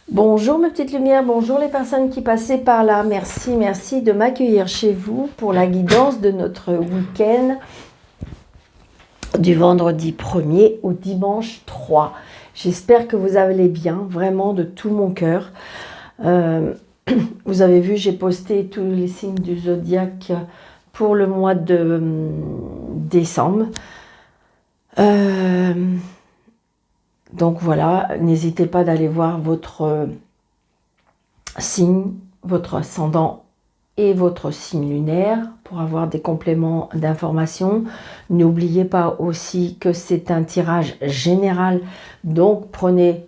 Bonjour mes petites lumières, bonjour les personnes qui passaient par là. Merci de m'accueillir chez vous pour la guidance de notre week-end du vendredi 1er au dimanche 3. J'espère que vous allez bien, vraiment de tout mon cœur. Vous avez vu, j'ai posté tous les signes du zodiaque pour le mois de décembre. Donc voilà, n'hésitez pas d'aller voir votre signe, votre ascendant et votre signe lunaire pour avoir des compléments d'informations. N'oubliez pas aussi que c'est un tirage général, donc prenez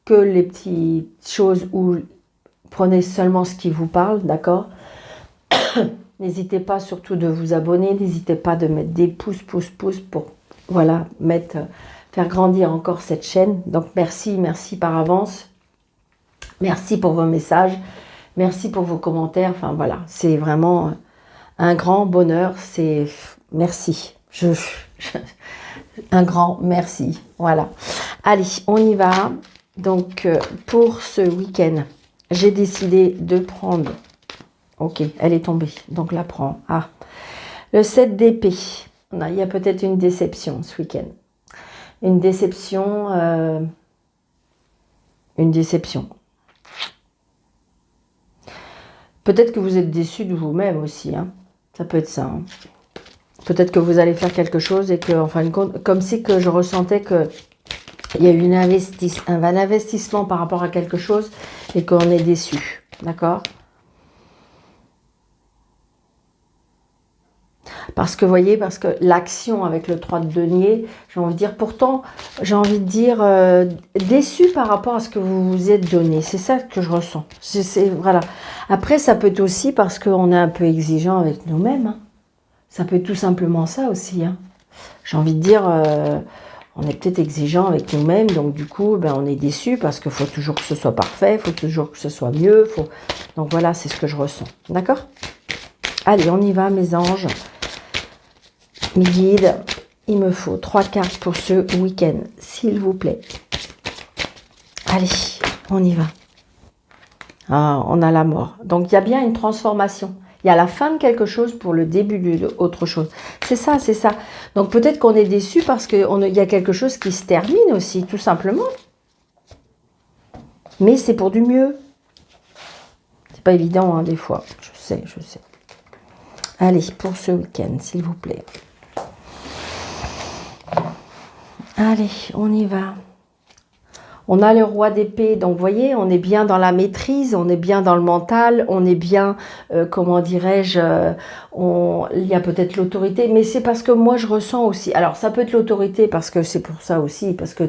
que les petites choses ou prenez seulement ce qui vous parle, d'accord? N'hésitez pas surtout de vous abonner, n'hésitez pas de mettre des pouces pour voilà, faire grandir encore cette chaîne. Donc merci par avance. Merci pour vos messages. Merci pour vos commentaires. Enfin voilà, c'est vraiment un grand bonheur. C'est merci. Un grand merci. Voilà. Allez, on y va. Donc pour ce week-end, j'ai décidé de prendre. Ok, elle est tombée. Donc la prends. Ah, le 7 d'épée. Il y a peut-être une déception ce week-end. Une déception. Une déception. Peut-être que vous êtes déçu de vous-même aussi. Hein. Ça peut être ça. Hein. Peut-être que vous allez faire quelque chose et que, en fin de compte, comme si que je ressentais qu'il y a eu un investissement par rapport à quelque chose et qu'on est déçu. D'accord? Parce que, vous voyez, parce que l'action avec le 3 de denier, j'ai envie de dire, pourtant, j'ai envie de dire, déçu par rapport à ce que vous vous êtes donné. C'est ça que je ressens. Voilà. Après, ça peut être aussi parce qu'on est un peu exigeant avec nous-mêmes. Hein. Ça peut être tout simplement ça aussi. Hein. J'ai envie de dire, on est peut-être exigeant avec nous-mêmes, donc du coup, on est déçu parce qu'il faut toujours que ce soit parfait, il faut toujours que ce soit mieux. Donc voilà, c'est ce que je ressens. D'accord? Allez, on y va, mes anges. Mes guides, il me faut 3 cartes pour ce week-end, s'il vous plaît. Allez, on y va. Ah, on a la mort. Donc, il y a bien une transformation. Il y a la fin de quelque chose pour le début d'autre chose. C'est ça, c'est ça. Donc, peut-être qu'on est déçu parce qu'il y a quelque chose qui se termine aussi, tout simplement. Mais c'est pour du mieux. C'est pas évident, hein, des fois. Je sais. Allez, pour ce week-end, s'il vous plaît. Allez, on y va. On a le roi d'épée, donc vous voyez, on est bien dans la maîtrise, on est bien dans le mental, on est bien, comment dirais-je, il y a peut-être l'autorité, mais c'est parce que moi je ressens aussi, alors ça peut être l'autorité parce que c'est pour ça aussi, parce que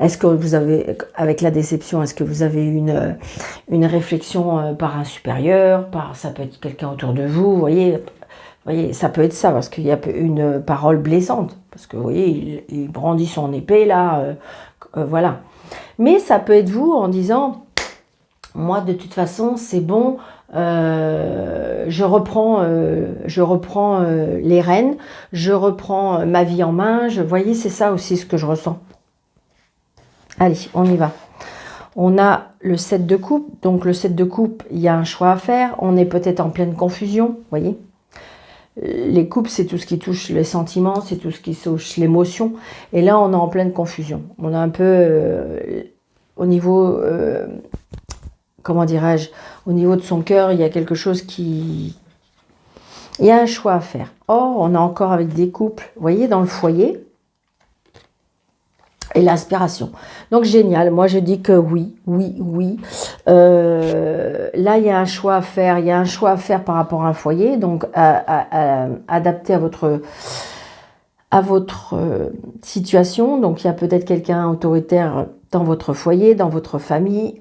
est-ce que vous avez, avec la déception, est-ce que vous avez une réflexion par un supérieur, ça peut être quelqu'un autour de vous, vous voyez, ça peut être ça, parce qu'il y a une parole blessante, parce que vous voyez, il brandit son épée là, voilà. Mais ça peut être vous en disant, moi de toute façon c'est bon, je reprends les rênes, je reprends ma vie en main, vous voyez, c'est ça aussi ce que je ressens. Allez, on y va. On a le 7 de coupe, donc le 7 de coupe, il y a un choix à faire, on est peut-être en pleine confusion, vous voyez. Les coupes, c'est tout ce qui touche les sentiments, c'est tout ce qui touche l'émotion. Et là, on est en pleine confusion. On a un peu, au niveau, comment dirais-je, au niveau de son cœur, il y a quelque chose qui... Il y a un choix à faire. Or, on est encore avec des couples, vous voyez, dans le foyer. Et l'inspiration. Donc, génial. Moi, je dis que oui. Là, il y a un choix à faire. Il y a un choix à faire par rapport à un foyer. Donc, adapté à votre situation. Donc, il y a peut-être quelqu'un autoritaire dans votre foyer, dans votre famille.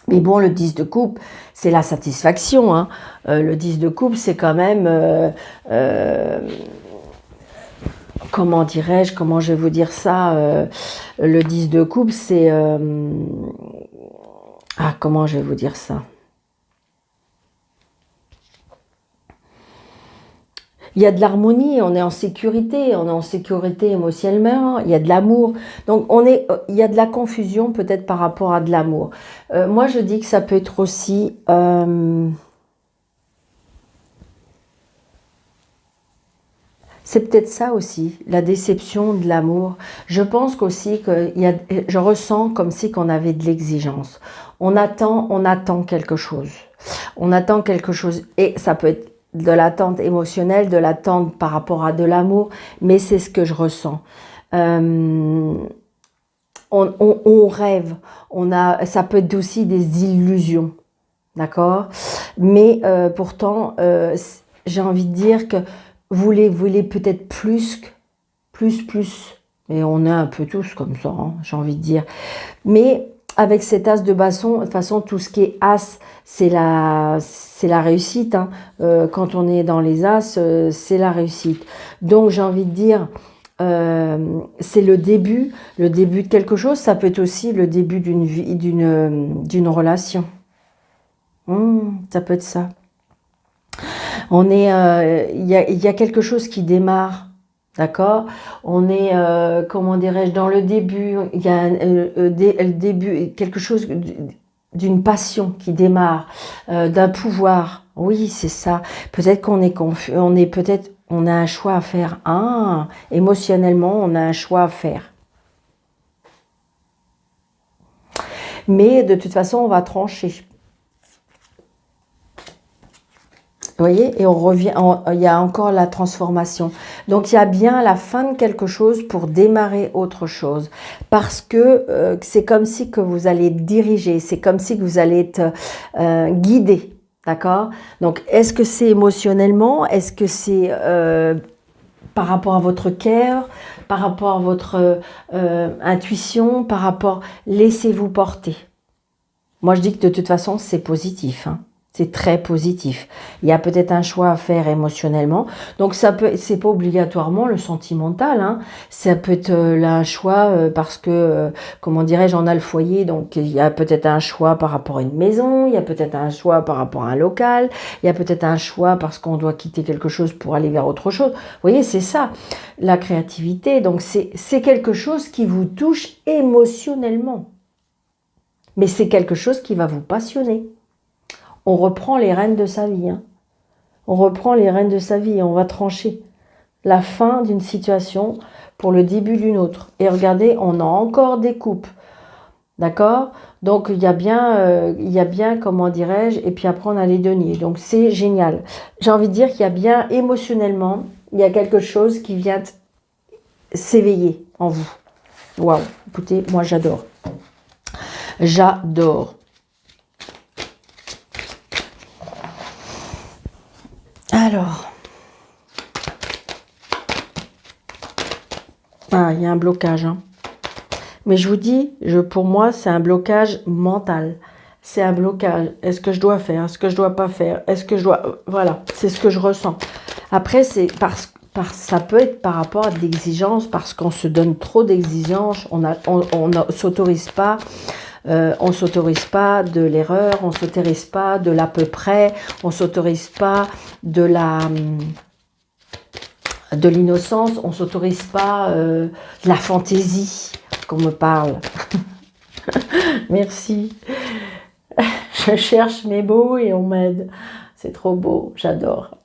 Mais bon, le 10 de coupe, c'est la satisfaction. Hein. Le 10 de coupe, c'est quand même... comment dirais-je, comment je vais vous dire ça, le 10 de coupe, c'est... comment je vais vous dire ça? Il y a de l'harmonie, on est en sécurité émotionnellement, il y a de l'amour. Donc il y a de la confusion peut-être par rapport à de l'amour. Moi je dis que ça peut être aussi... c'est peut-être ça aussi, la déception de l'amour. Je pense qu'aussi je ressens comme si qu'on avait de l'exigence. On attend quelque chose. On attend quelque chose et ça peut être de l'attente émotionnelle, de l'attente par rapport à de l'amour, mais c'est ce que je ressens. Euh, on rêve, ça peut être aussi des illusions, d'accord? Mais pourtant, j'ai envie de dire que voulez peut-être plus. Mais on est un peu tous comme ça, hein, j'ai envie de dire. Mais avec cet as de baston, de toute façon, tout ce qui est as, c'est la réussite. Hein. Quand on est dans les as, c'est la réussite. Donc, j'ai envie de dire, c'est le début de quelque chose. Ça peut être aussi le début d'une vie, d'une relation. Ça peut être ça. Il y a quelque chose qui démarre, d'accord? On est, comment dirais-je, dans le début, il y a le début, quelque chose d'une passion qui démarre, d'un pouvoir. Oui, c'est ça. Peut-être qu'on est confus, on a un choix à faire. Ah, émotionnellement, on a un choix à faire. Mais de toute façon, on va trancher. Vous voyez, et on revient, il y a encore la transformation. Donc il y a bien la fin de quelque chose pour démarrer autre chose. Parce que c'est comme si que vous allez diriger, c'est comme si que vous allez être guidé. D'accord? Donc est-ce que c'est émotionnellement? Est-ce que c'est par rapport à votre cœur? Par rapport à votre intuition? Par rapport... Laissez-vous porter. Moi je dis que de toute façon c'est positif, hein. C'est très positif. Il y a peut-être un choix à faire émotionnellement. Donc c'est pas obligatoirement le sentimental. Hein. Ça peut être un choix parce que, comment dirais-je, on a le foyer. Donc il y a peut-être un choix par rapport à une maison. Il y a peut-être un choix par rapport à un local. Il y a peut-être un choix parce qu'on doit quitter quelque chose pour aller vers autre chose. Vous voyez, c'est ça, la créativité. Donc c'est quelque chose qui vous touche émotionnellement. Mais c'est quelque chose qui va vous passionner. On reprend les rênes de sa vie. Hein. On reprend les rênes de sa vie et on va trancher la fin d'une situation pour le début d'une autre. Et regardez, on a encore des coupes. D'accord? Donc, il y a bien, comment dirais-je, et puis après, on a les deniers. Donc, c'est génial. J'ai envie de dire qu'il y a bien, émotionnellement, il y a quelque chose qui vient s'éveiller en vous. Waouh! Écoutez, moi, j'adore. J'adore. Alors, il y a un blocage. Hein. Mais je vous dis, pour moi, c'est un blocage mental. C'est un blocage. Est-ce que je dois faire? Est-ce que je dois pas faire? Est-ce que je dois... Voilà, c'est ce que je ressens. Après, ça peut être par rapport à de l'exigence, parce qu'on se donne trop d'exigences, on ne s'autorise pas. On ne s'autorise pas de l'erreur, on ne s'autorise pas de l'à peu près, on ne s'autorise pas de l'innocence, on ne s'autorise pas de la fantaisie, qu'on me parle. Merci. Je cherche mes mots et on m'aide. C'est trop beau, j'adore.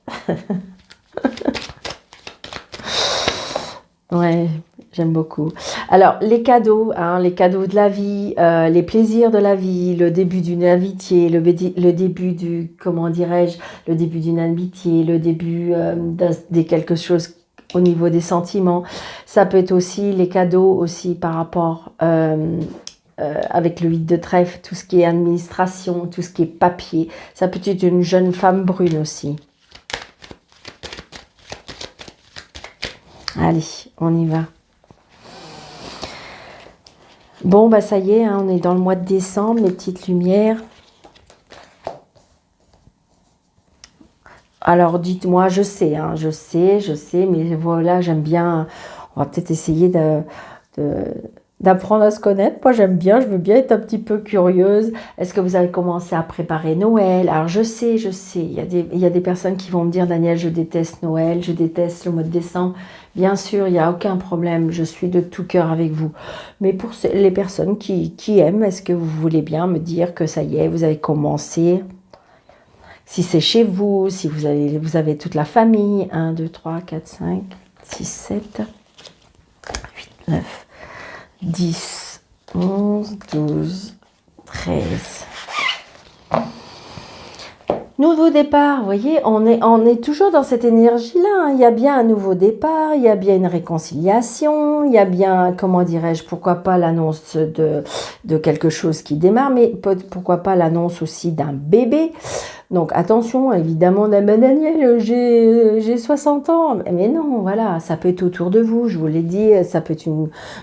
Ouais, j'aime beaucoup. Alors, les cadeaux de la vie, les plaisirs de la vie, le début d'une amitié, le début comment dirais-je, le début d'une amitié, le début de quelque chose au niveau des sentiments. Ça peut être aussi les cadeaux aussi par rapport avec le 8 de trèfle, tout ce qui est administration, tout ce qui est papier. Ça peut être une jeune femme brune aussi. Allez, on y va. Bon, bah ça y est, hein, on est dans le mois de décembre, mes petites lumières. Alors, dites-moi, je sais, mais voilà, j'aime bien... On va peut-être essayer d'apprendre à se connaître. Moi, j'aime bien, je veux bien être un petit peu curieuse. Est-ce que vous avez commencé à préparer Noël? Alors, je sais, il y a des personnes qui vont me dire, Daniel, je déteste Noël, je déteste le mois de décembre. Bien sûr, il n'y a aucun problème, je suis de tout cœur avec vous. Mais pour les personnes qui aiment, est-ce que vous voulez bien me dire que ça y est, vous avez commencé? Si c'est chez vous, si vous avez toute la famille, 1, 2, 3, 4, 5, 6, 7, 8, 9, 10, 11, 12, 13. Nouveau départ, vous voyez, on est toujours dans cette énergie-là. Hein. Il y a bien un nouveau départ, il y a bien une réconciliation, il y a bien, comment dirais-je, pourquoi pas l'annonce de quelque chose qui démarre, mais pourquoi pas l'annonce aussi d'un bébé. Donc attention, évidemment, Daniel, j'ai 60 ans. Mais non, voilà, ça peut être autour de vous, je vous l'ai dit, ça peut être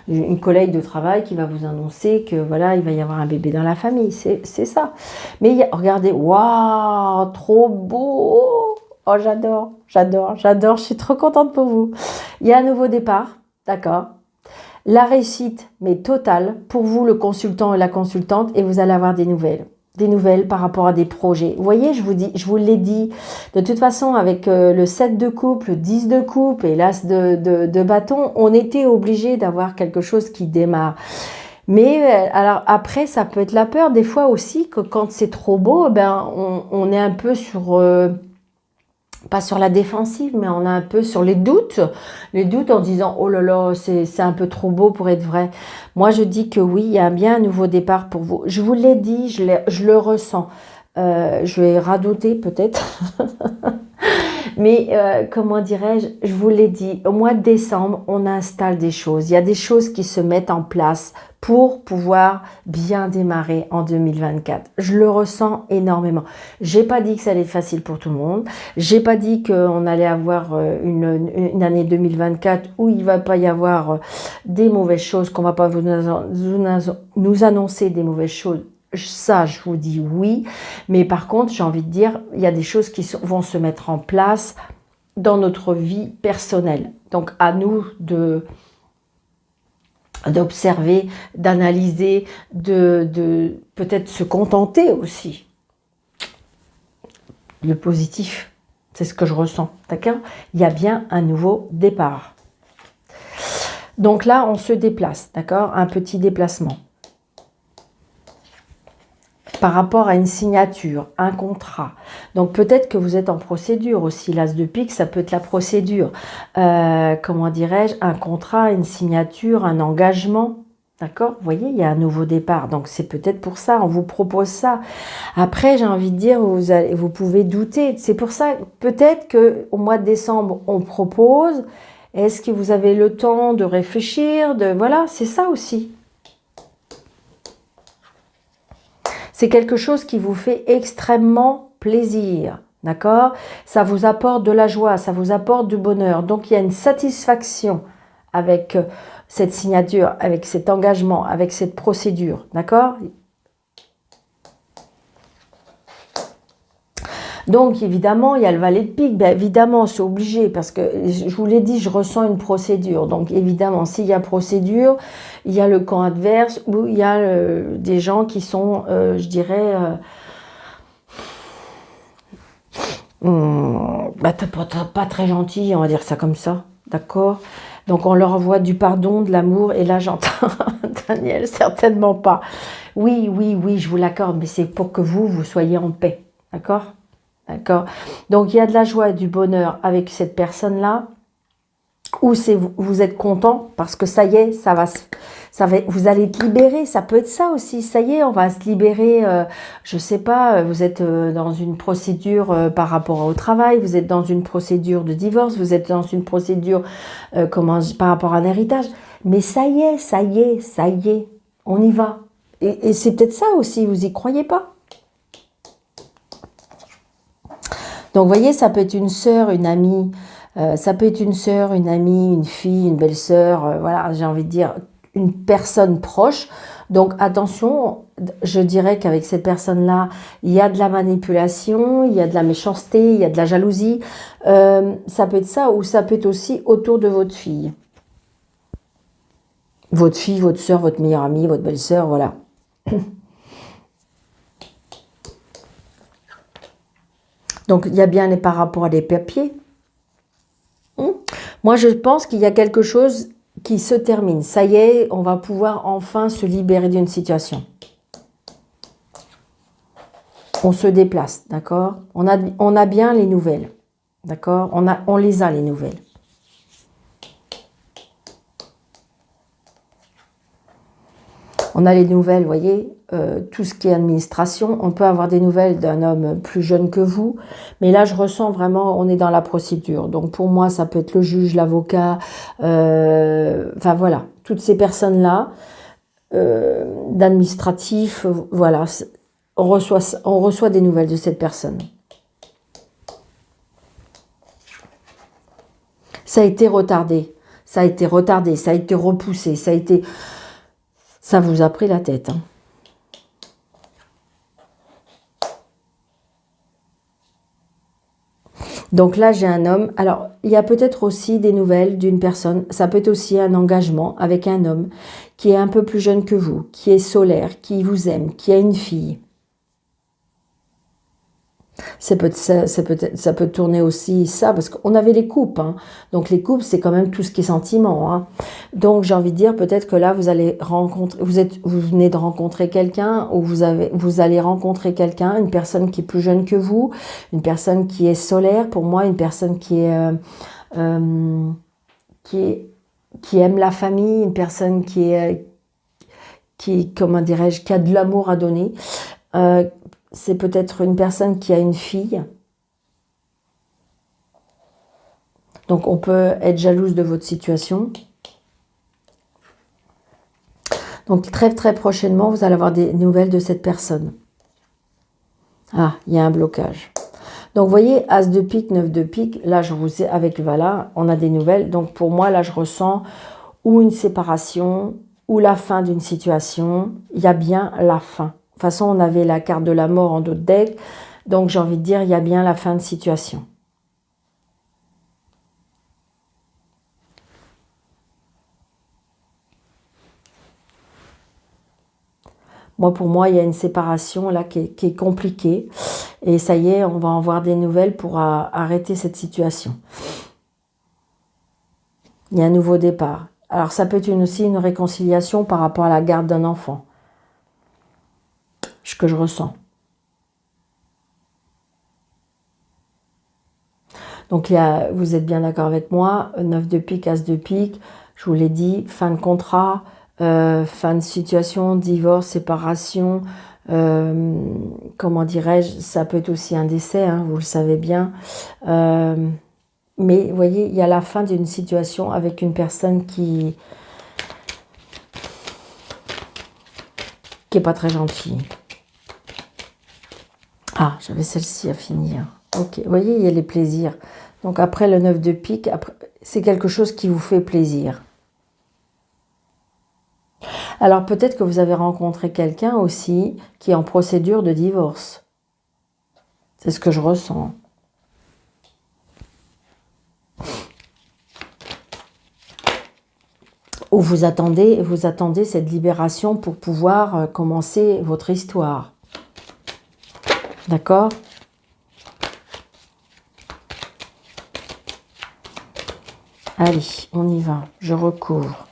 une collègue de travail qui va vous annoncer que voilà, il va y avoir un bébé dans la famille, c'est ça. Mais regardez, waouh, trop beau. Oh, j'adore, je suis trop contente pour vous. Il y a un nouveau départ, d'accord. La réussite, mais totale, pour vous, le consultant et la consultante, et vous allez avoir des nouvelles par rapport à des projets. Vous voyez, je vous l'ai dit, de toute façon, avec le 7 de coupe, le 10 de coupe et l'as de bâton, on était obligé d'avoir quelque chose qui démarre. Mais alors après, ça peut être la peur, des fois aussi, que quand c'est trop beau, ben, on est un peu sur... pas sur la défensive, mais on est un peu sur les doutes en disant « Oh là là, c'est un peu trop beau pour être vrai ». Moi, je dis que oui, il y a bien un nouveau départ pour vous. Je vous l'ai dit, je le ressens. Je vais radoter peut-être. Mais comment dirais-je, je vous l'ai dit, au mois de décembre, on installe des choses. Il y a des choses qui se mettent en place pour pouvoir bien démarrer en 2024. Je le ressens énormément. J'ai pas dit que ça allait être facile pour tout le monde. J'ai pas dit qu'on allait avoir une année 2024 où il va pas y avoir des mauvaises choses, qu'on va pas nous annoncer des mauvaises choses. Ça, je vous dis oui, mais par contre, j'ai envie de dire, il y a des choses qui vont se mettre en place dans notre vie personnelle. Donc, à nous d'observer, d'analyser, de peut-être se contenter aussi. Le positif, c'est ce que je ressens, d'accord? Il y a bien un nouveau départ. Donc là, on se déplace, d'accord? Un petit déplacement. Par rapport à une signature, un contrat. Donc peut-être que vous êtes en procédure aussi. L'as de pique, ça peut être la procédure. Comment dirais-je? Un contrat, une signature, un engagement. D'accord? Vous voyez, il y a un nouveau départ. Donc c'est peut-être pour ça, on vous propose ça. Après, j'ai envie de dire, vous pouvez douter. C'est pour ça, peut-être qu'au mois de décembre, on propose. Est-ce que vous avez le temps de réfléchir? Voilà, c'est ça aussi. C'est quelque chose qui vous fait extrêmement plaisir, d'accord? Ça vous apporte de la joie, ça vous apporte du bonheur. Donc, il y a une satisfaction avec cette signature, avec cet engagement, avec cette procédure, d'accord? Donc, évidemment, il y a le valet de pique. Bien, évidemment, c'est obligé parce que, je vous l'ai dit, je ressens une procédure. Donc, évidemment, s'il y a procédure, il y a le camp adverse où il y a des gens qui sont, je dirais, pas très gentils, on va dire ça comme ça. D'accord? Donc, on leur envoie du pardon, de l'amour. Et là, j'entends, Daniel, certainement pas. Oui, je vous l'accorde, mais c'est pour que vous soyez en paix. D'accord? D'accord. Donc, il y a de la joie et du bonheur avec cette personne-là, ou vous êtes content parce que ça y est, vous allez être libéré. Ça peut être ça aussi. Ça y est, on va se libérer. Je sais pas, vous êtes dans une procédure par rapport au travail, vous êtes dans une procédure de divorce, vous êtes dans une procédure par rapport à un héritage. Mais ça y est, on y va. Et c'est peut-être ça aussi, vous y croyez pas? Donc, vous voyez, ça peut être une sœur, une amie, ça peut être une sœur, une amie, une fille, une belle-sœur, voilà, j'ai envie de dire une personne proche. Donc, attention, je dirais qu'avec cette personne-là, il y a de la manipulation, il y a de la méchanceté, il y a de la jalousie. Ça peut être ça, ou ça peut être aussi autour de votre fille. Votre fille, votre soeur, votre meilleure amie, votre belle-sœur, voilà. Donc, il y a bien les par rapport à des papiers. Moi, je pense qu'il y a quelque chose qui se termine. Ça y est, on va pouvoir enfin se libérer d'une situation. On se déplace, d'accord? On a bien les nouvelles, d'accord? On les a, les nouvelles. On a les nouvelles, vous voyez, tout ce qui est administration. On peut avoir des nouvelles d'un homme plus jeune que vous. Mais là, je ressens vraiment, on est dans la procédure. Donc, pour moi, ça peut être le juge, l'avocat. Enfin, voilà. Toutes ces personnes-là, d'administratif, voilà. On reçoit des nouvelles de cette personne. Ça a été retardé. Ça a été retardé. Ça a été repoussé. Ça vous a pris la tête, hein. Donc là, j'ai un homme. Alors, il y a peut-être aussi des nouvelles d'une personne. Ça peut être aussi un engagement avec un homme qui est un peu plus jeune que vous, qui est solaire, qui vous aime, qui a une fille. Ça peut tourner aussi ça, parce qu'on avait les coupes, hein. Donc les coupes, c'est quand même tout ce qui est sentiment, hein. Donc j'ai envie de dire, peut-être que là, vous allez rencontrer, vous venez de rencontrer quelqu'un, ou vous allez rencontrer quelqu'un, une personne qui est plus jeune que vous, une personne qui est solaire, pour moi, une personne qui aime la famille, une personne comment dirais-je, qui a de l'amour à donner. C'est peut-être une personne qui a une fille. Donc, on peut être jalouse de votre situation. Donc, très, très prochainement, vous allez avoir des nouvelles de cette personne. Ah, il y a un blocage. Donc, vous voyez, As de pique, 9 de pique. Là, je vous ai, avec Vala, on a des nouvelles. Donc, pour moi, là, je ressens ou une séparation, ou la fin d'une situation. Il y a bien la fin. De toute façon, on avait la carte de la mort en d'autres decks. Donc, j'ai envie de dire, il y a bien la fin de situation. Moi, pour moi, il y a une séparation là qui est compliquée. Et ça y est, on va en voir des nouvelles pour arrêter cette situation. Il y a un nouveau départ. Alors, ça peut être aussi une réconciliation par rapport à la garde d'un enfant. Ce que je ressens. Donc, vous êtes bien d'accord avec moi. 9 de pique, As de pique. Je vous l'ai dit, fin de contrat, fin de situation, divorce, séparation. Comment dirais-je, ça peut être aussi un décès, hein, vous le savez bien. Mais vous voyez, il y a la fin d'une situation avec une personne qui est pas très gentille. Ah, j'avais celle-ci à finir. Ok, vous voyez, il y a les plaisirs. Donc après le 9 de pique, c'est quelque chose qui vous fait plaisir. Alors peut-être que vous avez rencontré quelqu'un aussi qui est en procédure de divorce. C'est ce que je ressens. Ou vous attendez cette libération pour pouvoir commencer votre histoire. D'accord ? Allez, on y va. Je recouvre.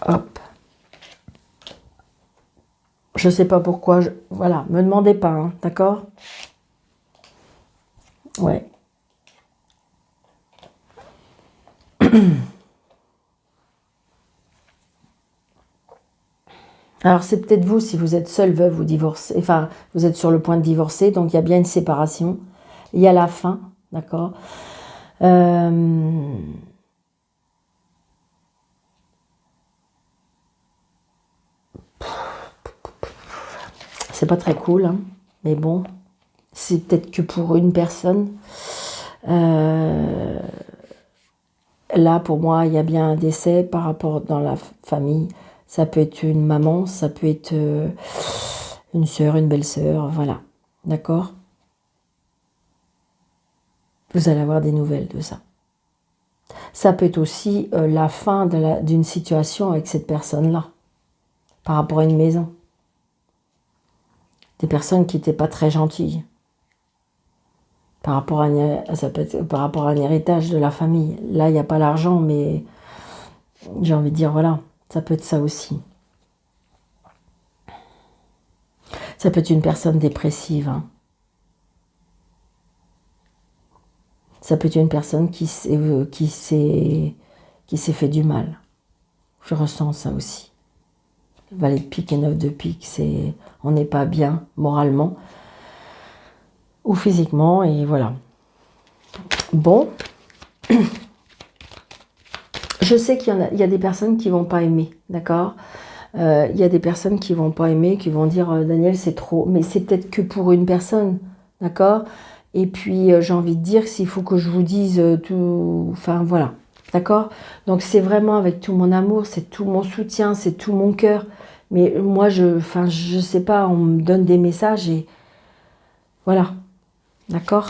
Hop. Je sais pas pourquoi. Voilà, me demandez pas, hein, d'accord ? Ouais. Alors, c'est peut-être vous, si vous êtes seul, veuve ou divorcé. Enfin, vous êtes sur le point de divorcer, donc il y a bien une séparation. Il y a la fin, d'accord ? C'est pas très cool, hein, mais bon, c'est peut-être que pour une personne. Là, pour moi, il y a bien un décès par rapport dans la famille. Ça peut être une maman, ça peut être une sœur, une belle-sœur, voilà. D'accord ? Vous allez avoir des nouvelles de ça. Ça peut être aussi la fin d'une situation avec cette personne-là, par rapport à une maison. Des personnes qui n'étaient pas très gentilles. Par rapport à ça peut être par rapport à un héritage de la famille. Là, il n'y a pas l'argent, mais j'ai envie de dire, voilà, ça peut être ça aussi. Ça peut être une personne dépressive. Hein. Ça peut être une personne qui s'est fait du mal. Je ressens ça aussi. Valet de pique et 9 de pique, on n'est pas bien moralement ou physiquement, et voilà. Bon, je sais qu'il y a des personnes qui vont pas aimer, d'accord. Il y a des personnes qui vont pas aimer, qui vont dire Daniel c'est trop, mais c'est peut-être que pour une personne, d'accord. Et puis j'ai envie de dire s'il faut que je vous dise tout, enfin voilà, d'accord. Donc c'est vraiment avec tout mon amour, c'est tout mon soutien, c'est tout mon cœur. Mais moi je sais pas, on me donne des messages et voilà, d'accord.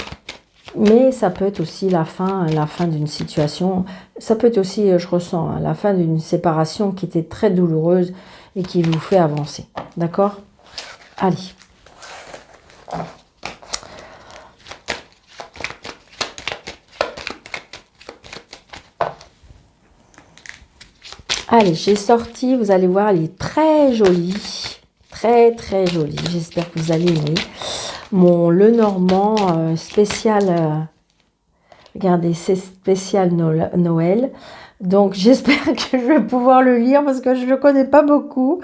Mais ça peut être aussi la fin d'une situation. Ça peut être aussi, je ressens, hein, la fin d'une séparation qui était très douloureuse et qui vous fait avancer. D'accord? Allez. Allez, j'ai sorti, vous allez voir, elle est très jolie. Très, très jolie. J'espère que vous allez aimer. Mon Lenormand spécial... regardez, c'est spécial Noël. Donc, j'espère que je vais pouvoir le lire parce que je ne le connais pas beaucoup.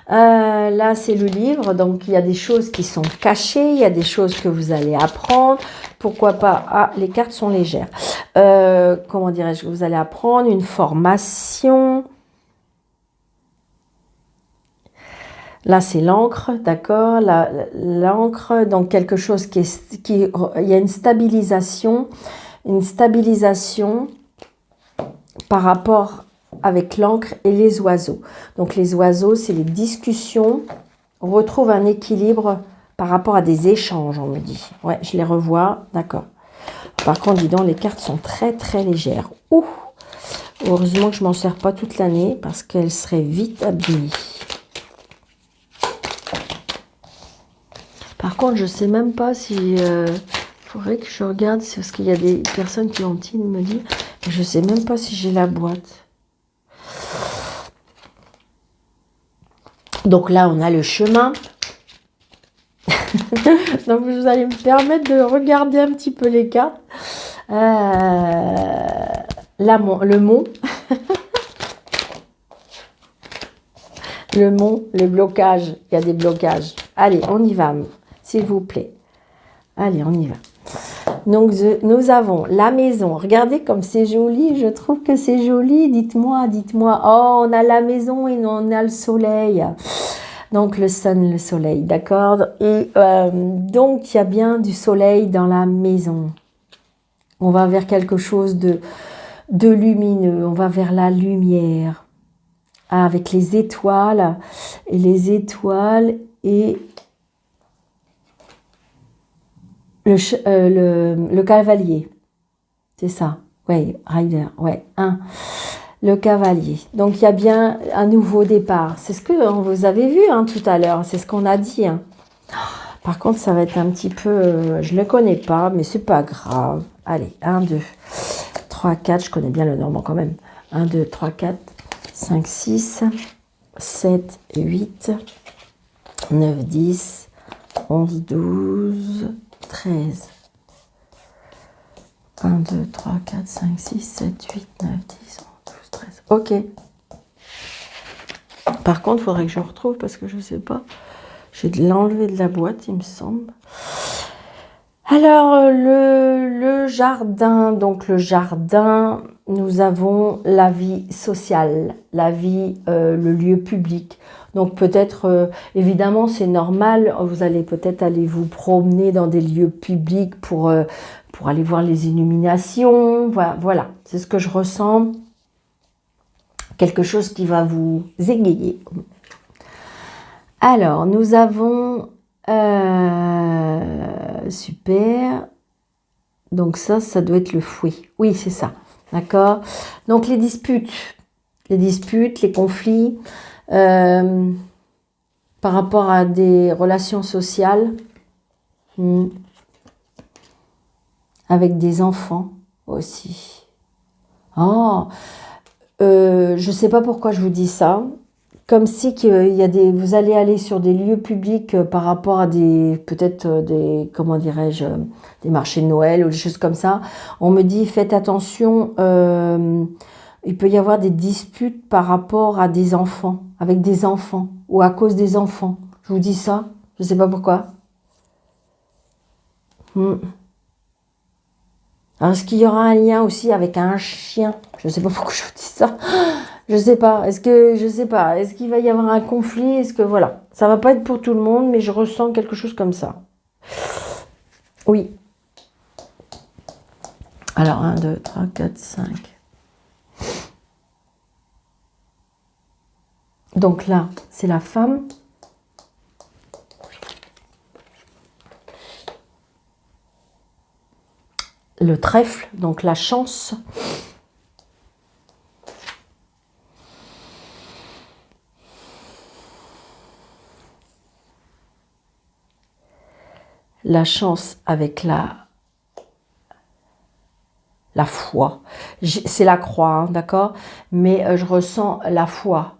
Là, c'est le livre. Donc, il y a des choses qui sont cachées. Il y a des choses que vous allez apprendre. Pourquoi pas? Ah, les cartes sont légères. Comment dirais-je? Vous allez apprendre une formation. Là, c'est l'encre, d'accord? L'encre, donc quelque chose il y a une stabilisation par rapport avec l'encre et les oiseaux. Donc les oiseaux, c'est les discussions. On retrouve un équilibre par rapport à des échanges, on me dit. Ouais, je les revois, d'accord. Par contre, dis donc, les cartes sont très très légères. Ouh, heureusement que je m'en sers pas toute l'année parce qu'elles seraient vite abîmées. Par contre, je sais même pas si... faudrait que je regarde, c'est parce qu'il y a des personnes qui ont dit, me dit, je sais même pas si j'ai la boîte. Donc là, on a le chemin. Donc vous allez me permettre de regarder un petit peu les cartes. Là, le mont. Le mont, les blocages. Il y a des blocages. Allez, on y va, s'il vous plaît. Allez, on y va. Donc, nous avons la maison. Regardez comme c'est joli. Je trouve que c'est joli. Dites-moi, dites-moi. Oh, on a la maison et on a le soleil. Donc, le sun, le soleil, d'accord. Et donc, il y a bien du soleil dans la maison. On va vers quelque chose de lumineux. On va vers la lumière. Avec les étoiles. Et les étoiles et... Le cavalier, c'est ça, ouais, rider, ouais, le cavalier. Donc il y a bien un nouveau départ. C'est ce que vous avez vu hein, tout à l'heure, c'est ce qu'on a dit. Hein. Par contre, ça va être un petit peu, je ne le connais pas, mais c'est pas grave. Allez, 1, 2, 3, 4, je connais bien le normand quand même. 1, 2, 3, 4, 5, 6, 7, 8, 9, 10, 11, 12... 13. 1, 2, 3, 4, 5, 6, 7, 8, 9, 10, 11, 12, 13. Ok. Par contre, il faudrait que je retrouve parce que je ne sais pas. J'ai de l'enlever de la boîte, il me semble. Alors, le jardin. Donc, le jardin, nous avons la vie sociale, la vie, le lieu public. Donc peut-être, évidemment, c'est normal, vous allez peut-être aller vous promener dans des lieux publics pour aller voir les illuminations. Voilà, c'est ce que je ressens. Quelque chose qui va vous égayer. Alors, nous avons... super. Donc ça doit être le fouet. Oui, c'est ça. D'accord? Donc les conflits par rapport à des relations sociales avec des enfants aussi. Oh, je ne sais pas pourquoi je vous dis ça. Comme si vous allez aller sur des lieux publics par rapport à peut-être des, comment dirais-je, des marchés de Noël ou des choses comme ça. On me dit, faites attention, il peut y avoir des disputes par rapport à des enfants, avec des enfants, ou à cause des enfants. Je vous dis ça, je ne sais pas pourquoi. Alors, est-ce qu'il y aura un lien aussi avec un chien? Je ne sais pas pourquoi je vous dis ça. Je sais pas. Je sais pas. Est-ce qu'il va y avoir un conflit? Est-ce que voilà, ça va pas être pour tout le monde, mais je ressens quelque chose comme ça. Oui. Alors 1, 2, 3, 4, 5. Donc là, c'est la femme. Le trèfle, donc la chance. La chance avec la foi. C'est la croix, hein, d'accord? Mais je ressens la foi.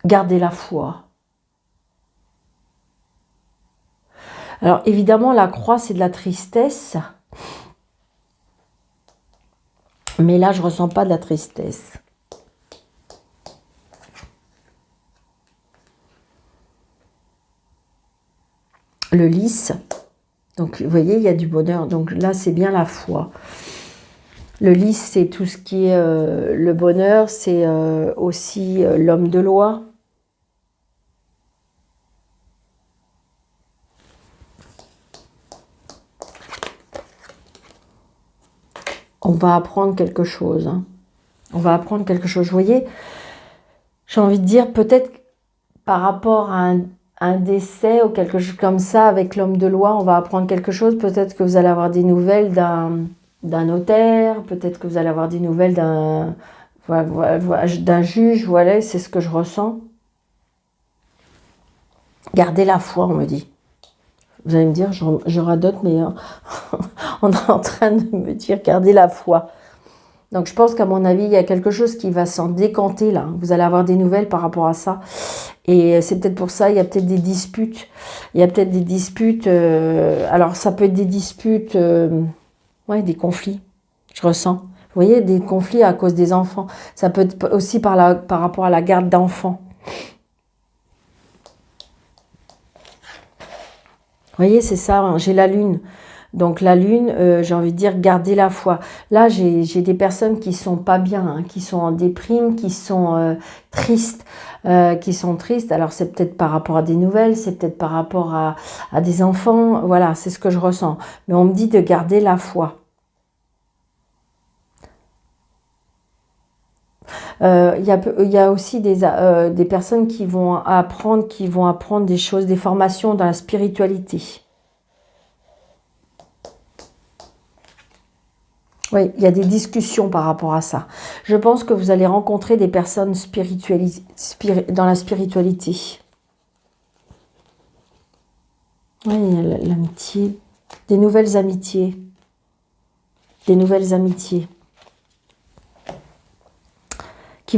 Gardez la foi. Alors évidemment, la croix, c'est de la tristesse. Mais là, je ne ressens pas de la tristesse. Le lys. Donc, vous voyez, il y a du bonheur. Donc là, c'est bien la foi. Le lys, c'est tout ce qui est le bonheur. C'est aussi l'homme de loi. On va apprendre quelque chose. Hein. On va apprendre quelque chose. Vous voyez, j'ai envie de dire peut-être par rapport à un décès ou quelque chose comme ça avec l'homme de loi, on va apprendre quelque chose. Peut-être que vous allez avoir des nouvelles d'un notaire, peut-être que vous allez avoir des nouvelles d'un juge. Voilà, c'est ce que je ressens. Gardez la foi, on me dit. Vous allez me dire, j'aurai d'autres, mais on est en train de me dire, gardez la foi. Donc je pense qu'à mon avis, il y a quelque chose qui va s'en décanter là. Vous allez avoir des nouvelles par rapport à ça. Et c'est peut-être pour ça, il y a peut-être des disputes. Il y a peut-être des disputes. Alors ça peut être des disputes, ouais, des conflits, je ressens. Vous voyez, des conflits à cause des enfants. Ça peut être aussi par rapport à la garde d'enfants. Vous voyez, c'est ça, hein, j'ai la lune. Donc la lune, j'ai envie de dire, gardez la foi. Là, j'ai des personnes qui sont pas bien, hein, qui sont en déprime, qui sont tristes, Alors c'est peut-être par rapport à des nouvelles, c'est peut-être par rapport à des enfants. Voilà, c'est ce que je ressens. Mais on me dit de garder la foi. Il y a aussi des personnes qui vont apprendre des choses, des formations dans la spiritualité. Oui, il y a des discussions par rapport à ça. Je pense que vous allez rencontrer des personnes dans la spiritualité. Oui, l'amitié, des nouvelles amitiés. Des nouvelles amitiés.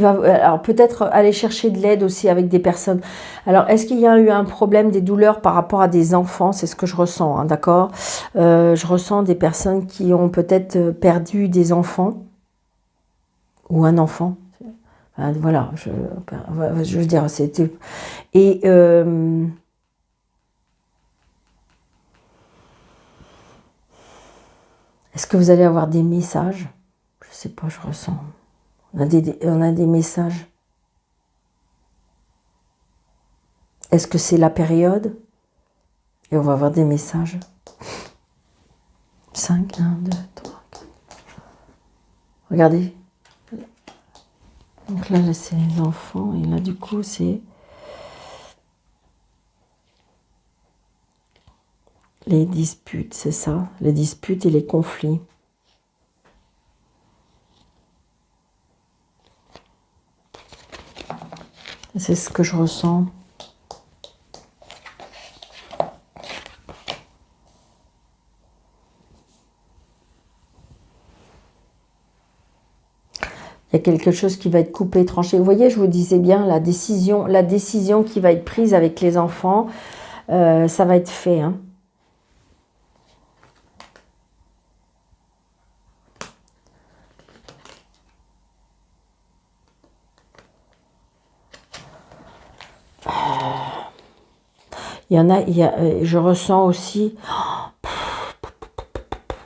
Alors peut-être aller chercher de l'aide aussi avec des personnes. Alors est-ce qu'il y a eu un problème, des douleurs par rapport à des enfants? C'est ce que je ressens, hein, d'accord? Je ressens des personnes qui ont peut-être perdu des enfants ou un enfant. Enfin, voilà, je veux dire, c'était... Et est-ce que vous allez avoir des messages? Je sais pas, je ressens. On a des messages. Est-ce que c'est la période? Et on va avoir des messages. 5, 1, 2, 3, 4. Regardez. Donc là, c'est les enfants. Et là, du coup, c'est les disputes, c'est ça? Les disputes et les conflits. C'est ce que je ressens. Il y a quelque chose qui va être coupé, tranché. Vous voyez, je vous disais bien, la décision qui va être prise avec les enfants, ça va être fait. Hein. Je ressens aussi...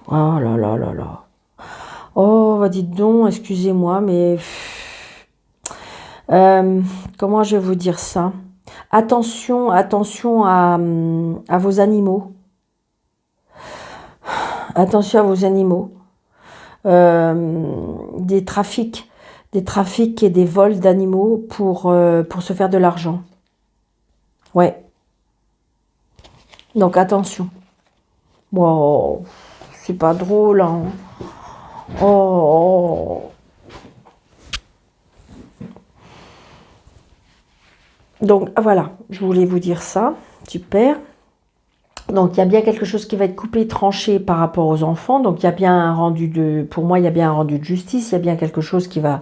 Oh là là là là. Oh, bah dites donc, excusez-moi, mais... comment je vais vous dire ça? Attention à vos animaux. Attention à vos animaux. Des trafics et des vols d'animaux pour se faire de l'argent. Ouais. Donc attention. Wow, c'est pas drôle, hein. Oh. Donc voilà, je voulais vous dire ça. Super. Donc il y a bien quelque chose qui va être coupé, tranché par rapport aux enfants. Donc il y a bien un rendu de, pour moi il y a bien un rendu de justice. Il y a bien quelque chose qui va.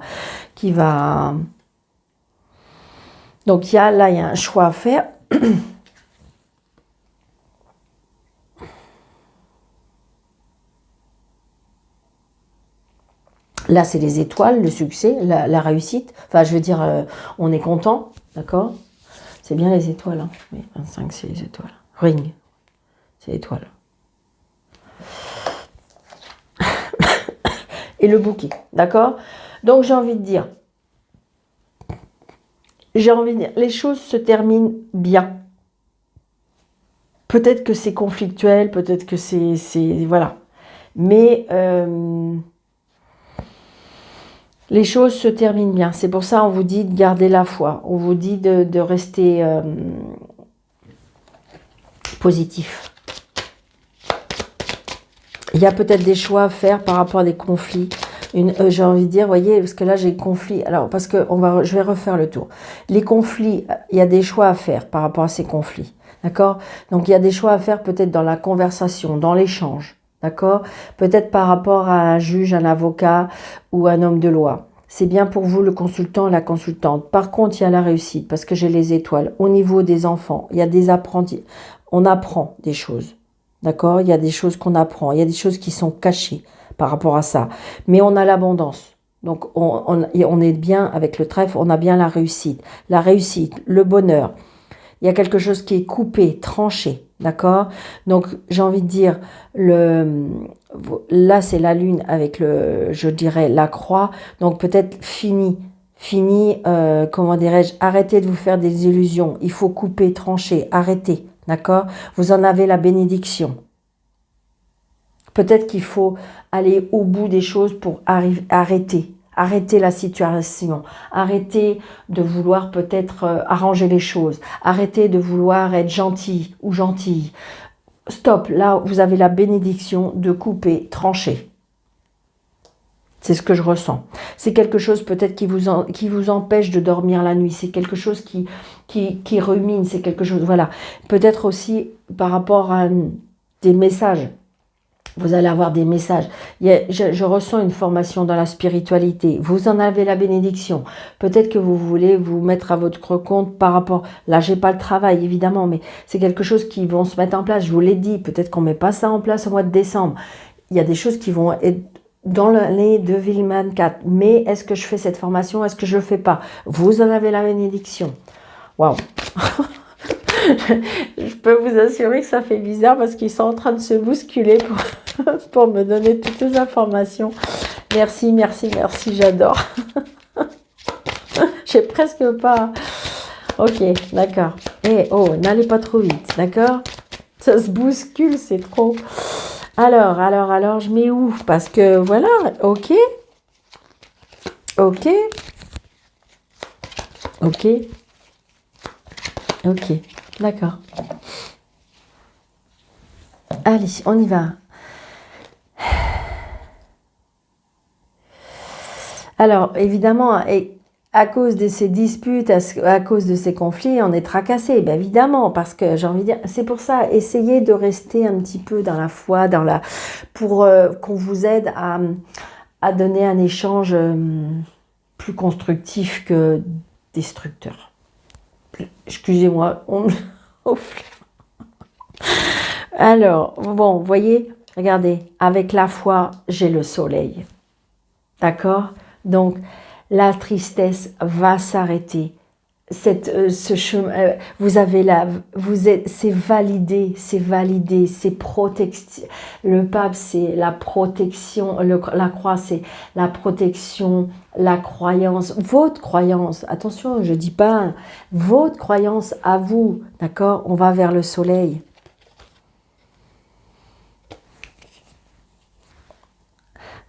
Donc il y a un choix à faire. Là, c'est les étoiles, le succès, la réussite. Enfin, je veux dire, on est content, d'accord? C'est bien les étoiles. Hein. Oui, 25, c'est les étoiles. Ring, c'est l'étoile. Et le bouquet, d'accord? Donc, j'ai envie de dire, les choses se terminent bien. Peut-être que c'est conflictuel, peut-être que c'est voilà. Mais les choses se terminent bien. C'est pour ça qu'on vous dit de garder la foi. On vous dit de rester positif. Il y a peut-être des choix à faire par rapport à des conflits. J'ai envie de dire, voyez, parce que là j'ai conflit. Alors, parce que je vais refaire le tour. Les conflits, il y a des choix à faire par rapport à ces conflits. D'accord? Donc, il y a des choix à faire peut-être dans la conversation, dans l'échange. D'accord? Peut-être par rapport à un juge, un avocat ou un homme de loi. C'est bien pour vous, le consultant, la consultante. Par contre, il y a la réussite, parce que j'ai les étoiles. Au niveau des enfants, il y a des apprentis. On apprend des choses. D'accord? Il y a des choses qu'on apprend. Il y a des choses qui sont cachées par rapport à ça. Mais on a l'abondance. Donc, on est bien avec le trèfle. On a bien la réussite. La réussite, le bonheur. Il y a quelque chose qui est coupé, tranché. D'accord? Donc, j'ai envie de dire, là, c'est la lune avec je dirais, la croix. Donc, peut-être fini, comment dirais-je, arrêtez de vous faire des illusions. Il faut couper, trancher, arrêter. D'accord? Vous en avez la bénédiction. Peut-être qu'il faut aller au bout des choses pour arrêter. Arrêter la situation. Arrêter de vouloir peut-être arranger les choses. Arrêter de vouloir être gentil ou gentille. Stop, là, vous avez la bénédiction de couper, trancher. C'est ce que je ressens. C'est quelque chose peut-être qui vous empêche de dormir la nuit. C'est quelque chose qui rumine. C'est quelque chose, voilà. Peut-être aussi par rapport à des messages. Vous allez avoir des messages. Je ressens une formation dans la spiritualité. Vous en avez la bénédiction. Peut-être que vous voulez vous mettre à votre compte par rapport... Là, j'ai pas le travail, évidemment, mais c'est quelque chose qui vont se mettre en place. Je vous l'ai dit, peut-être qu'on met pas ça en place au mois de décembre. Il y a des choses qui vont être dans l'année 2024. Mais est-ce que je fais cette formation? Est-ce que je le fais pas? Vous en avez la bénédiction. Waouh. Je peux vous assurer que ça fait bizarre parce qu'ils sont en train de se bousculer pour me donner toutes les informations. Merci, merci, merci, j'adore. J'ai presque pas... Ok, d'accord. Et oh, n'allez pas trop vite, d'accord? Ça se bouscule, c'est trop. Alors, je mets où? Parce que voilà, ok. Ok. Ok. Ok. D'accord. Allez, on y va. Alors, évidemment, à cause de ces disputes, à cause de ces conflits, on est tracassé, bien évidemment, parce que j'ai envie de dire, c'est pour ça, essayez de rester un petit peu dans la foi, pour qu'on vous aide à donner un échange plus constructif que destructeur. Excusez-moi, Alors, bon, vous voyez, regardez, avec la foi, j'ai le soleil. D'accord? Donc, la tristesse va s'arrêter. Ce chemin, c'est validé, c'est protection. Le pape, c'est la protection, la croix, c'est la protection, la croyance, votre croyance. Attention, je dis pas votre croyance à vous, d'accord? On va vers le soleil.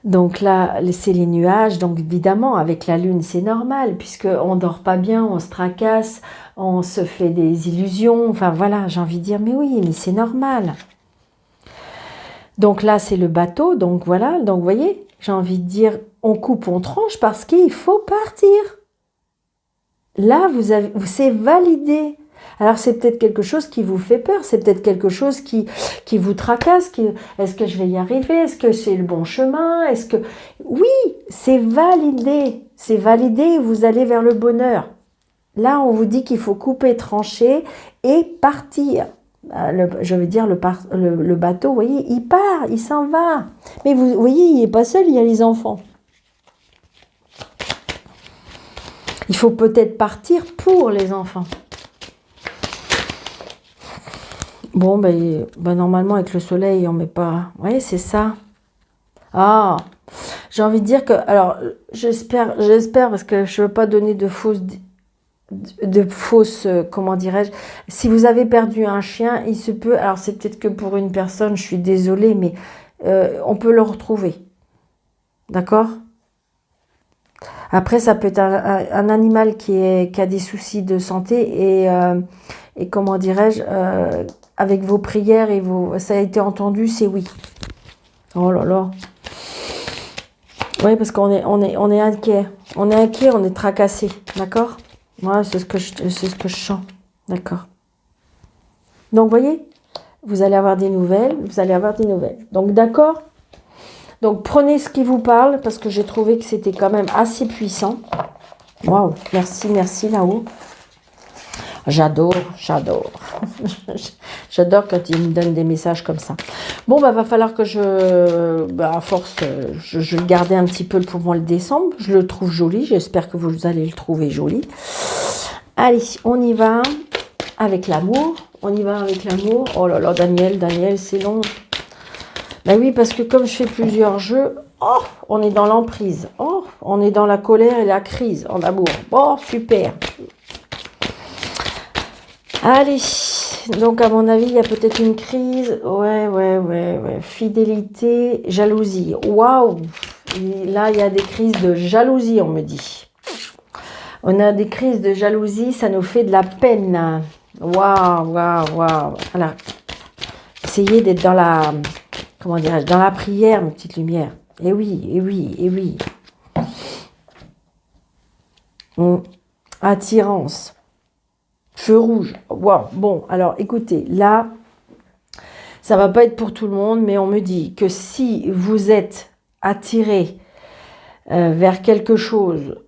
Donc là, c'est les nuages, donc évidemment, avec la lune, c'est normal, puisqu'on ne dort pas bien, on se tracasse, on se fait des illusions, enfin voilà, j'ai envie de dire, mais oui, mais c'est normal. Donc là, c'est le bateau, donc voilà, donc vous voyez, j'ai envie de dire, on coupe, on tranche, parce qu'il faut partir. Là, c'est validé. Alors, c'est peut-être quelque chose qui vous fait peur, c'est peut-être quelque chose qui vous tracasse. Est-ce que je vais y arriver? Est-ce que c'est le bon chemin? Oui, c'est validé, vous allez vers le bonheur. Là, on vous dit qu'il faut couper, trancher et partir. Je veux dire, le bateau, vous voyez, il part, il s'en va. Mais vous voyez, il n'est pas seul, il y a les enfants. Il faut peut-être partir pour les enfants. Bon, ben, normalement, avec le soleil, on met pas... Oui, c'est ça. Ah, j'ai envie de dire que... Alors, j'espère, parce que je ne veux pas donner de fausses... comment dirais-je, si vous avez perdu un chien, il se peut... Alors, c'est peut-être que pour une personne, je suis désolée, mais on peut le retrouver. D'accord ? Après, ça peut être un animal qui a des soucis de santé et comment dirais-je, avec vos prières et ça a été entendu, c'est oui. Oh là là. Oui, parce qu'on est inquiet. On est inquiet, on est tracassé. D'accord? Moi, c'est ce que je sens. D'accord. Donc, vous voyez, vous allez avoir des nouvelles. Donc, d'accord? Donc, prenez ce qui vous parle, parce que j'ai trouvé que c'était quand même assez puissant. Waouh, merci là-haut. J'adore. J'adore quand ils me donnent des messages comme ça. Bon, va falloir que à force, je vais garder un petit peu pour le mois de décembre. Je le trouve joli. J'espère que vous allez le trouver joli. Allez, on y va avec l'amour. Oh là là, Daniel, c'est long. Ben oui, parce que comme je fais plusieurs jeux, on est dans l'emprise. On est dans la colère et la crise en amour. Super. Allez, donc à mon avis, il y a peut-être une crise. Ouais. Fidélité, jalousie. Waouh! Là, il y a des crises de jalousie, on me dit. On a des crises de jalousie, ça nous fait de la peine. Waouh. Alors, essayez d'être dans la... Comment dirais-je? Dans la prière, mes petites lumières. Eh oui. Attirance. Feu rouge. Wow. Bon, alors écoutez, là, ça va pas être pour tout le monde, mais on me dit que si vous êtes attiré vers quelque chose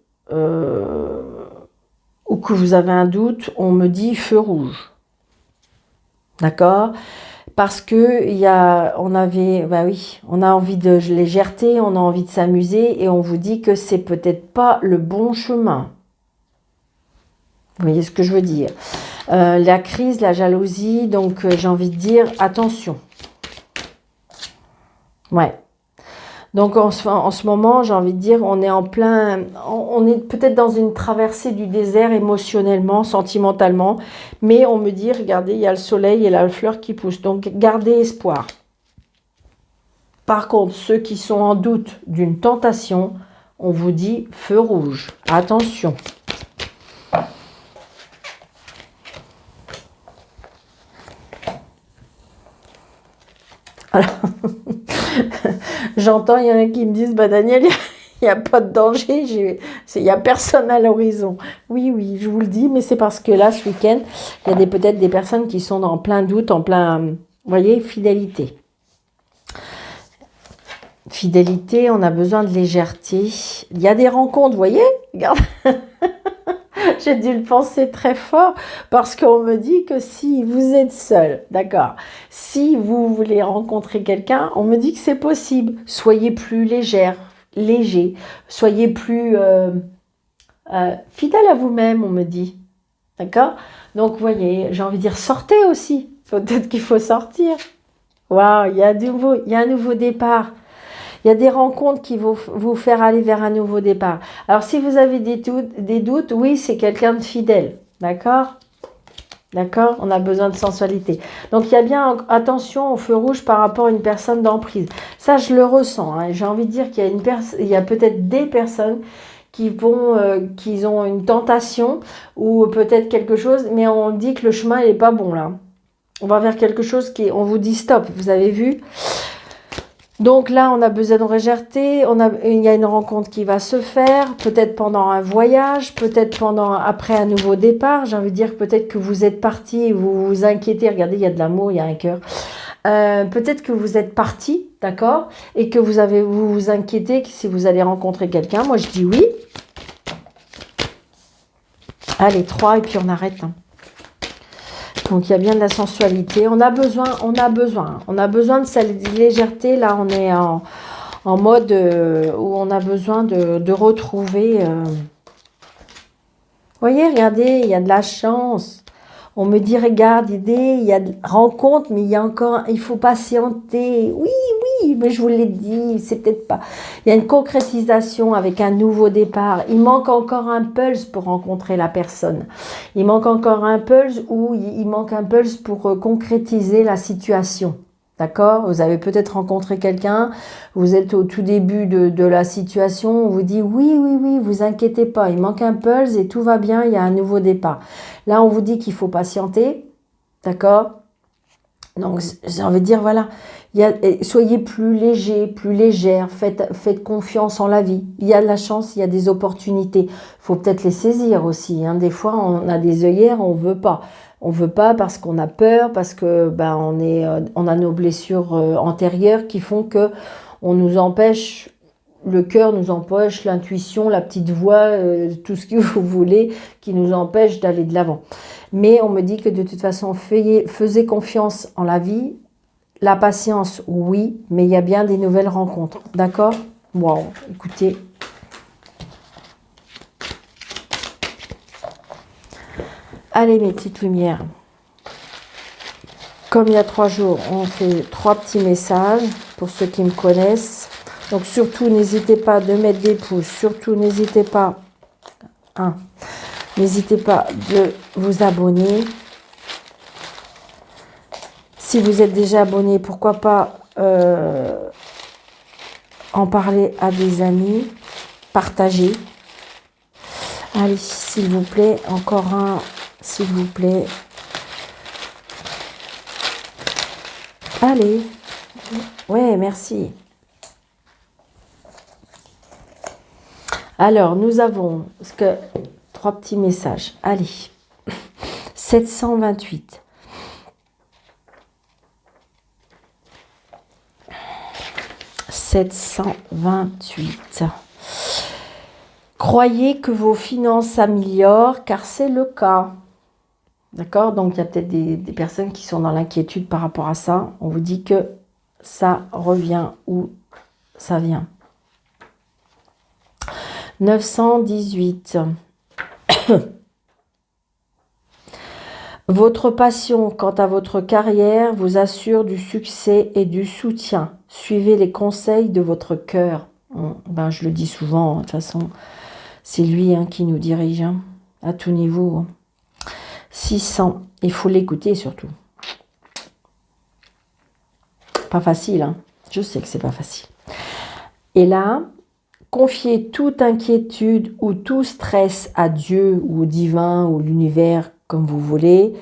ou que vous avez un doute, on me dit feu rouge. D'accord? Parce que on a envie de légèreté, on a envie de s'amuser et on vous dit que c'est peut-être pas le bon chemin. Vous voyez ce que je veux dire? La crise, la jalousie, donc j'ai envie de dire attention. Ouais. Donc en ce moment, j'ai envie de dire, on est peut-être dans une traversée du désert émotionnellement, sentimentalement, mais on me dit, regardez, il y a le soleil et la fleur qui pousse, donc gardez espoir. Par contre, ceux qui sont en doute d'une tentation, on vous dit feu rouge, attention. Alors, j'entends, il y en a qui me disent, Daniel, il n'y a pas de danger, Il n'y a personne à l'horizon. Oui, oui, je vous le dis, mais c'est parce que là, ce week-end, il y a peut-être des personnes qui sont en plein doute, en plein, vous voyez, fidélité. Fidélité, on a besoin de légèreté. Il y a des rencontres, vous voyez, regarde. J'ai dû le penser très fort parce qu'on me dit que si vous êtes seul, d'accord, si vous voulez rencontrer quelqu'un, on me dit que c'est possible. Soyez plus léger, soyez plus fidèle à vous-même, on me dit. D'accord? Donc, vous voyez, j'ai envie de dire, sortez aussi. Peut-être qu'il faut sortir. Waouh, il y a un nouveau départ. Il y a des rencontres qui vont vous faire aller vers un nouveau départ. Alors, si vous avez des doutes, oui, c'est quelqu'un de fidèle. D'accord? D'accord? On a besoin de sensualité. Donc, il y a bien attention au feu rouge par rapport à une personne d'emprise. Ça, je le ressens. Hein. J'ai envie de dire qu'il y a peut-être des personnes qui ont une tentation ou peut-être quelque chose, mais on dit que le chemin n'est pas bon là. On va vers quelque chose on vous dit stop, vous avez vu? Donc là, on a besoin de légèreté, il y a une rencontre qui va se faire, peut-être pendant un voyage, peut-être après un nouveau départ. J'ai envie de dire peut-être que vous êtes parti et vous vous inquiétez. Regardez, il y a de l'amour, il y a un cœur. Peut-être que vous êtes parti, d'accord, et que vous vous inquiétez si vous allez rencontrer quelqu'un. Moi, je dis oui. Allez, 3 et puis on arrête. Hein. Donc, il y a bien de la sensualité. On a besoin de cette légèreté. Là, on est en mode où on a besoin de retrouver. Vous voyez, regardez, il y a de la chance. On me dit, regarde, il y a de rencontres, mais il faut patienter. Oui, mais je vous l'ai dit, c'est peut-être pas. Il y a une concrétisation avec un nouveau départ. Il manque encore un pulse pour rencontrer la personne. Il manque encore un pulse ou il manque un pulse pour concrétiser la situation. D'accord? Vous avez peut-être rencontré quelqu'un, vous êtes au tout début de la situation, on vous dit oui, vous inquiétez pas, il manque un pulse et tout va bien, il y a un nouveau départ. Là, on vous dit qu'il faut patienter, d'accord? Donc, j'ai envie de dire, voilà, soyez plus léger, plus légère, faites confiance en la vie. Il y a de la chance, il y a des opportunités. Il faut peut-être les saisir aussi. Hein. Des fois, on a des œillères, on veut pas. On veut pas parce qu'on a peur, parce que on a nos blessures antérieures qui font que on nous empêche, le cœur nous empêche, l'intuition, la petite voix, tout ce que vous voulez, qui nous empêche d'aller de l'avant. Mais on me dit que de toute façon, faisez confiance en la vie. La patience, oui, mais il y a bien des nouvelles rencontres. D'accord? Wow, écoutez. Allez, mes petites lumières. Comme il y a 3 jours, on fait 3 petits messages pour ceux qui me connaissent. Donc, surtout, n'hésitez pas de mettre des pouces. Surtout, n'hésitez pas... N'hésitez pas de vous abonner. Si vous êtes déjà abonné, pourquoi pas en parler à des amis. Partager. Allez, s'il vous plaît, encore un, s'il vous plaît. Allez. Ouais, merci. Alors, nous avons 3 petits messages. Allez. 728. 728. Croyez que vos finances s'améliorent car c'est le cas. D'accord? Donc, il y a peut-être des personnes qui sont dans l'inquiétude par rapport à ça. On vous dit que ça revient ou ça vient. 918. Votre passion quant à votre carrière vous assure du succès et du soutien. Suivez les conseils de votre cœur. Je le dis souvent, de toute façon, c'est lui qui nous dirige à tout niveau. 600, il faut l'écouter surtout. Pas facile, je sais que c'est pas facile. Et là, confiez toute inquiétude ou tout stress à Dieu ou au divin ou l'univers, comme vous voulez,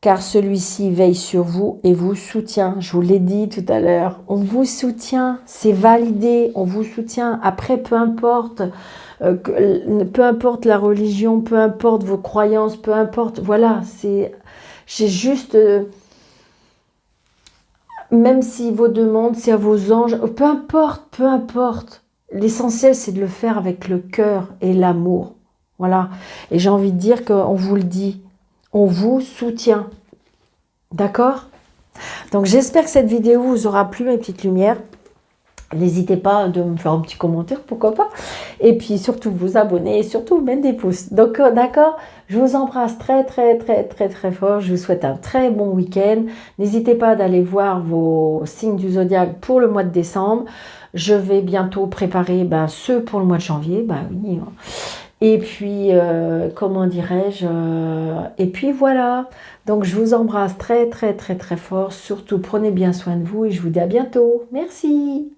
car celui-ci veille sur vous et vous soutient. Je vous l'ai dit tout à l'heure, on vous soutient, c'est validé, on vous soutient. Après, peu importe peu importe la religion, peu importe vos croyances, peu importe, voilà, j'ai juste, même si vos demandes, c'est à vos anges, peu importe. L'essentiel, c'est de le faire avec le cœur et l'amour. Voilà. Et j'ai envie de dire qu'on vous le dit, on vous soutient. D'accord? Donc j'espère que cette vidéo vous aura plu, mes petites lumières. N'hésitez pas de me faire un petit commentaire, pourquoi pas. Et puis surtout vous abonner et surtout mettre des pouces. Donc d'accord, je vous embrasse très très très très très fort. Je vous souhaite un très bon week-end. N'hésitez pas d'aller voir vos signes du zodiaque pour le mois de décembre. Je vais bientôt préparer ceux pour le mois de janvier. Oui. Et puis, comment dirais-je, et puis voilà. Donc je vous embrasse très très très très fort. Surtout prenez bien soin de vous et je vous dis à bientôt. Merci.